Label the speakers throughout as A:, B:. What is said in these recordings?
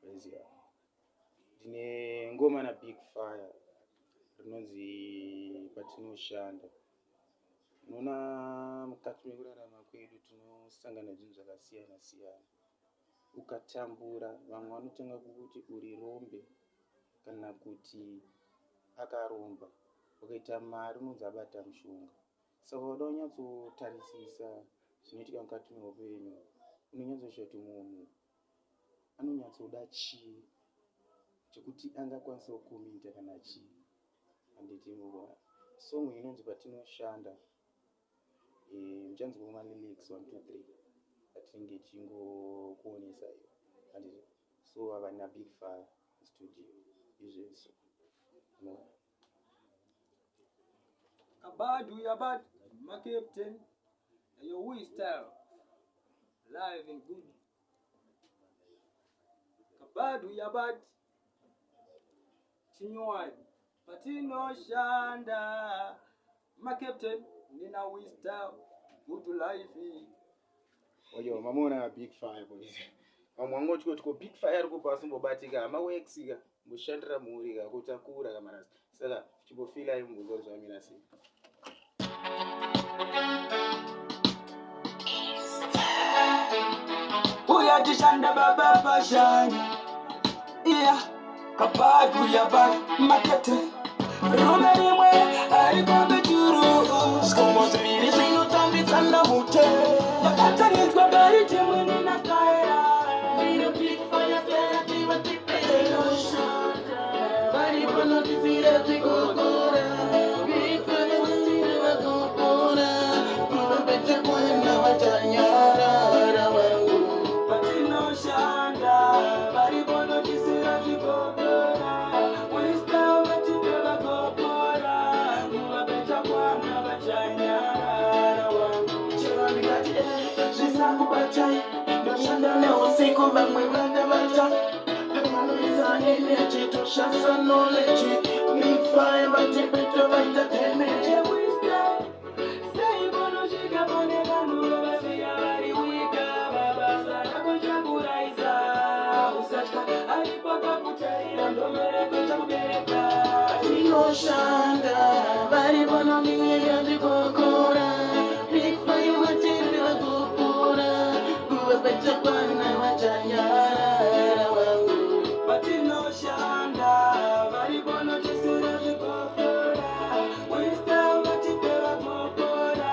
A: Basic. Ndine ngoma na Big Fire rinonzi Patinoshanda. Unoona mukati mekurarama kwedu tinosangana zvinhu zvakasiyana siyana. Ukatambura vamwe vanotanga kuti uri rombe kana kuti akaromba. Ukaita mari unonzi abata mushonga. Saka unoda kunyatsotarisisa zvinoitika mukati meupenyu. Unonyatsoshativa kuti munhu anonyatsoda chii chekuti angakwanisa kukomita kana chii. Handiti song inonzi Patinoshanda. Muchanzwa lyrics 1 2 3 atinge chingokuonesa iyo. Handiti so havana Big Fire studio izvezvo.
B: Kabadu Yabad, my captain, and your wee style, live and good. Kabadu Yabad, Chinyuan, Patinoshanda, my captain, Nina wee style, good life.
A: Oyo, mamona Big Fire boys. Mamwango chiko Big Fire kupasa mbobatika, amawexika, mushandira muurika, kutakura kamarasi. Saka, chibofila imbuzoro zvamina sei.
B: Uyatishanda baba bashani. Yeah, Kabadu Yabad, makete. Rume rimwe, arikombe churu. Skomo ziviri zvinotambitsana mute. Yakatanitswa gari chimwe nina kaera. Nina Big Fire fera tiva Patinoshanda. Bari bono tizire zvikokora. Big Fire watire vakokora. Kuva pete kwena vachanyara vangu. Patinoshanda. Bari bono tizire zvikokora. Wista watire vakokora. Kuva pete kwena vachanyara vangu. Chero ndikati zvisakubatai. Ndoshanda neusiku vamwe vandavata. Vanoisa energy toshasa knowledge. Big Fire vatepeto vaita damage. Sei bonoshika pane vanhu vasiya vari wika. Babasa rako chakuraisa. Usatya aripo kakutarira ndomereko chakubereka. Patinoshanda vari bonomira zvikokora. Big Fire vatiri vakokora. Kuva pete kwana vachanyara vangu. Patinoshanda vari bonotisira zvikokora. Wista vatipe vakokora.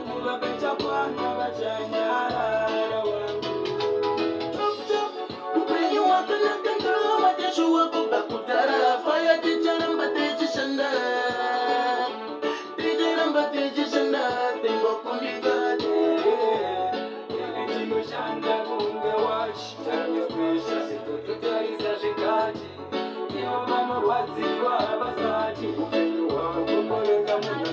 B: Kuva pete kwana vachanyara vangu. Upenyu hwakanaka ngava teshuwa kubva kudhara. Fire ticharamba techishanda. Ticharamba techishanda. Tengokundikane. Tinoshanda kunge wachi. Tanyokwesha sitototarisa zvikati. Ivo vanorwadziwa vasati. Upenyu hwavo kumbolenga munhu